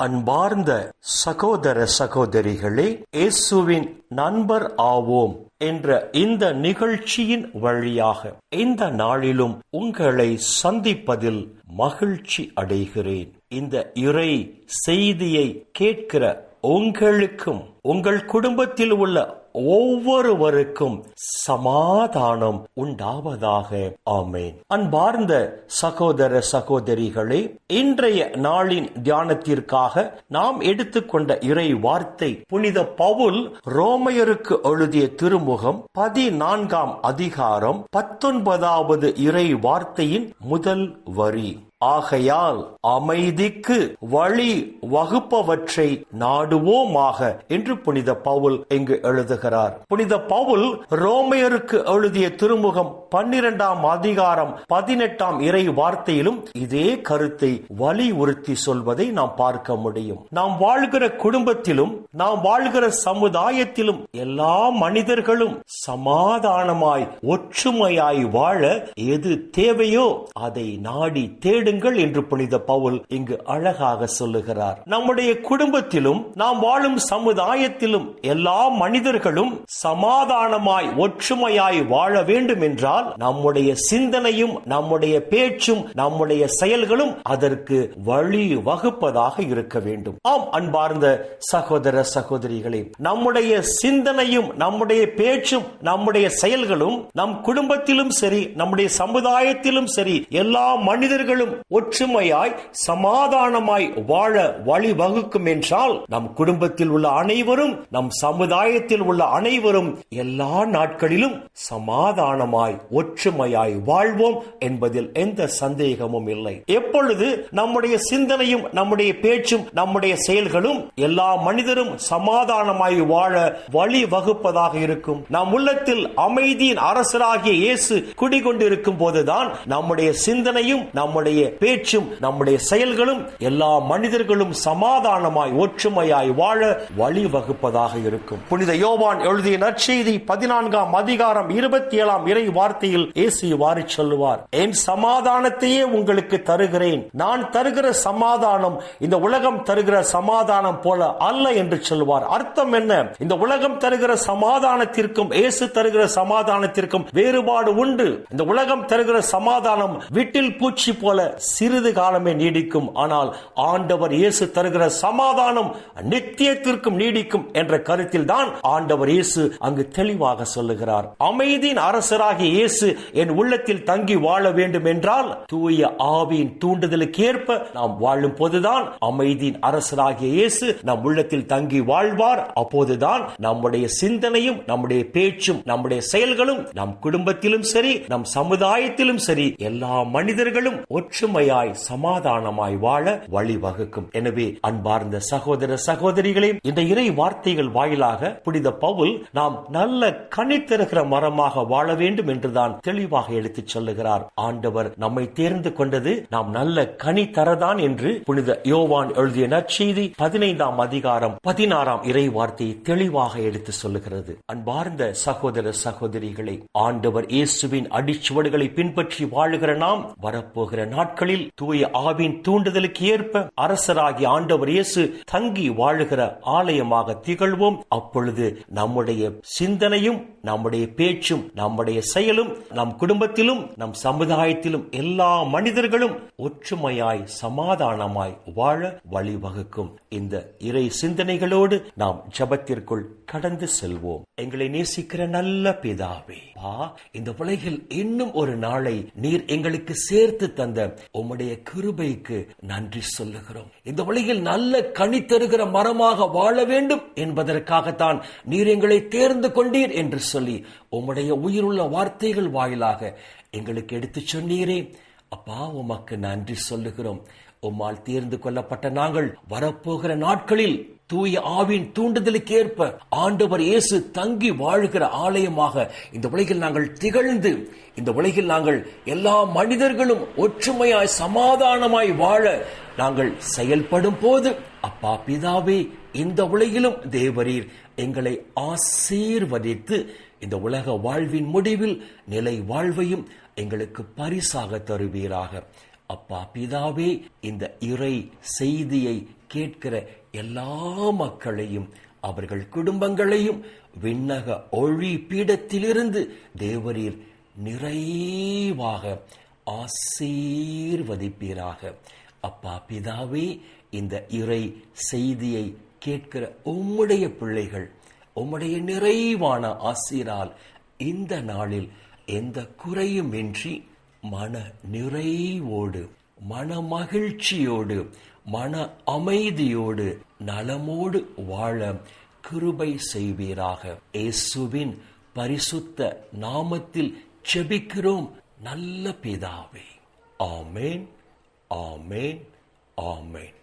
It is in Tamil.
அன்பார்ந்த சகோதர சகோதரிகளே, இயேசுவின் நண்பர் ஆவோம் என்ற இந்த நிகழ்ச்சியின் வழியாக இந்த நாளிலும் உங்களை சந்திப்பதில் மகிழ்ச்சி அடைகிறேன். இந்த இறை செய்தியை கேட்கிற உங்களுக்கும் உங்கள் குடும்பத்தில் உள்ள ஒவ்வொருவருக்கும் சமாதானம் உண்டாவதாக. ஆமென். அன்பார்ந்த சகோதர சகோதரிகளே, இன்றைய நாளின் தியானத்திற்காக நாம் எடுத்துக்கொண்ட இறை வார்த்தை புனித பவுல் ரோமையருக்கு எழுதிய திருமுகம் 14ஆம் அதிகாரம் 19வது இறை வார்த்தையின் முதல் வரி. ஆகையால் அமைதிக்கு வழி வகுப்பவற்றை நாடுவோமாக என்று புனித பவுல் இங்கு எழுதுகிறார். புனித பவுல் ரோமையருக்கு எழுதிய திருமுகம் 12ஆம் அதிகாரம் 18ஆம் இறை வார்த்தையிலும் இதே கருத்தை வலியுறுத்தி சொல்வதை நாம் பார்க்க முடியும். நாம் வாழ்கிற குடும்பத்திலும் நாம் வாழ்கிற சமுதாயத்திலும் எல்லா மனிதர்களும் சமாதானமாய் ஒற்றுமையாய் வாழ எது தேவையோ அதை நாடி தேடு என்று புனித பவுல் இங்கு அழகாக சொல்லுகிறார். நம்முடைய குடும்பத்திலும் நாம் வாழும் சமுதாயத்திலும் எல்லா மனிதர்களும் சமாதானமாய் ஒற்றுமையாய் வாழ வேண்டும் என்றால் நம்முடைய சிந்தனையும் நம்முடைய பேச்சும் நம்முடைய செயல்களும் அதற்கு வழி வகுப்பதாக இருக்க வேண்டும். ஆம் அன்பார்ந்த சகோதர சகோதரிகளே, நம்முடைய சிந்தனையும் நம்முடைய பேச்சும் நம்முடைய செயல்களும் நம் குடும்பத்திலும் சரி நம்முடைய சமுதாயத்திலும் சரி எல்லா மனிதர்களும் ஒற்றுமையாய் சமாதானமாய் வாழ வழிவகுக்கும் என்றால் நம் குடும்பத்தில் உள்ள அனைவரும் நம் சமுதாயத்தில் உள்ள அனைவரும் எல்லா நாட்களிலும் சமாதானமாய் ஒற்றுமையாய் வாழ்வோம் என்பதில் எந்த சந்தேகமும் இல்லை. எப்பொழுது நம்முடைய சிந்தனையும் நம்முடைய பேச்சும் நம்முடைய செயல்களும் எல்லா மனிதரும் சமாதானமாய் வாழ வழி வகுப்பதாக இருக்கும். நம் உள்ளத்தில் அமைதியின் அரசராகிய இயேசு குடிகொண்டிருக்கும் போதுதான் நம்முடைய சிந்தனையும் நம்முடைய பேச்சும் நம்முடைய செயல்களும் எல்லா மனிதர்களும் சமாதானமாய் ஒற்றுமையாய் வாழ வழிவகுப்பதாக இருக்கும். புனித யோவான் எழுதிய நற்செய்தி 14ஆம் அதிகாரம் 27ஆம் இறை வார்த்தையில் இயேசு இவ்வாறு சொல்லுவார். என் சமாதானத்தையே உங்களுக்கு தருகிறேன், நான் தருகிற சமாதானம் இந்த உலகம் தருகிற சமாதானம் போல அல்ல என்று சொல்லுவார். அர்த்தம் என்ன? இந்த உலகம் தருகிற சமாதானத்திற்கும் இயேசு தருகிற சமாதானத்திற்கும் வேறுபாடு உண்டு. இந்த உலகம் தருகிற சமாதானம் விட்டில் பூச்சி போல சிறிது காலமே நீடிக்கும். ஆனால் ஆண்டவர் இயேசு தருகிற சமாதானம் நித்தியத்திற்கும் நீடிக்கும் என்ற கருத்தில் தான் ஆண்டவர் இயேசு அங்கு தெளிவாக சொல்லுகிறார். அமைதியின் அரசராகிய இயேசு என் உள்ளத்தில் தங்கி வாழ வேண்டும் என்றால் தூய ஆவியின் தூண்டுதலுக்கு ஏற்ப நாம் வாழும் போதுதான் அமைதியின் அரசராகிய இயேசு நம் உள்ளத்தில் தங்கி வாழ்வார். அப்போதுதான் நம்முடைய சிந்தனையும் நம்முடைய பேச்சும் நம்முடைய செயல்களும் நம் குடும்பத்திலும் சரி நம் சமுதாயத்திலும் சரி எல்லா மனிதர்களும் ஒற்றுமையாய் சமாதானமாய் வாழ வழிவகுக்கும். எனவே அன்பார்ந்த சகோதர சகோதரிகளே, இந்த இறை வார்த்தைகள் வாயிலாக புனித பவுல் நாம் நல்ல கனி தருகிற மரமாக வாழ வேண்டும் என்றுதான் தெளிவாக எடுத்துச் சொல்லுகிறார். ஆண்டவர் நம்மை தேர்ந்து கொண்டது நாம் நல்ல கனி தரதான் என்று புனித யோவான் எழுதிய நற்செய்தி 15ஆம் அதிகாரம் 16ஆம் இறை வார்த்தையை தெளிவாக எடுத்து சொல்லுகிறது. அன்பார்ந்த சகோதர சகோதரிகளே, ஆண்டவர் இயேசுவின் அடிச்சுவடுகளை பின்பற்றி வாழுகிற நாம் வரப்போகிற நாட்களில் தூய ஆவின் தூண்டுதலுக்கு ஏற்ப அரசராகி ஆண்டவர் இயேசு தங்கி வாழுகிற ஆலயமாக திகழ்வோம். அப்பொழுது நம்முடைய சிந்தனையும் நம்முடைய பேச்சும் நம்முடைய செயலும் நம் குடும்பத்திலும் நம் சமுதாயத்திலும் எல்லா மனிதர்களும் ஒற்றுமையாய் சமாதானமாய் வாழ வழிவகுக்கும். இந்த இறை சிந்தனைகளோடு நாம் ஜெபத்திற்குள் கடந்து செல்வோம். எங்களை நேசிக்கிற நல்ல பிதாவே, இந்த உலகில் இன்னும் ஒரு நாளை நீர் எங்களுக்கு சேர்த்து தந்த உம்முடைய கிருபைக்கு நன்றி சொல்லுகிறோம். இந்த உலகில் நல்ல கனி தருகிற மரமாக வாழ வேண்டும் என்பதற்காகத்தான் நீர் எங்களை தேர்ந்து கொண்டீர் என்று சொல்லி உம்முடைய உயிருள்ள வார்த்தைகள் வாயிலாக எங்களுக்கு எடுத்து சொன்னீரே அப்பா, உமக்கு நன்றி சொல்லுகிறோம். உம்மால் தேர்ந்து கொள்ளப்பட்ட நாங்கள் வரப்போகிற நாட்களில் தூய ஆவின் தூண்டுதலுக்கு ஏற்ப ஆண்டவர் இயேசு தங்கி வாழ்கிற ஆலயமாக இந்த உலகில் நாங்கள் திகழ்ந்து இந்த உலகில் நாங்கள் எல்லா மனிதர்களும் ஒற்றுமையாய் சமாதானமாய் வாழ நாங்கள் செயல்படும் போது அப்பா பிதாவே, இந்த உலகிலும் தேவரீர் எங்களை ஆசீர்வதித்து இந்த உலக வாழ்வின் முடிவில் நிலை வாழ்வையும் எங்களுக்கு பரிசாக தருவீராக. அப்பா பிதாவே, இந்த இறை செய்தியை கேட்கிற எல்லா மக்களையும் அவர்கள் குடும்பங்களையும் விண்ணக ஒளி பீடத்திலிருந்து தேவரீர் நிறைவாக ஆசீர்வதிப்பீராக. அப்பா பிதாவே, இந்த இறை செய்தியை கேட்கிற உம்முடைய பிள்ளைகள் உம்முடைய நிறைவான ஆசீரால் இந்த நாளில் எந்த குறையும் இன்றி மன நிறைவோடு, மன மகிழ்ச்சியோடு, மன அமைதியோடு, நலமோடு வாழ கிருபை செய்வீராக. இயேசுவின் பரிசுத்த நாமத்தில் ஜெபிக்கிறோம் நல்ல பிதாவே. ஆமேன், ஆமேன், ஆமேன்.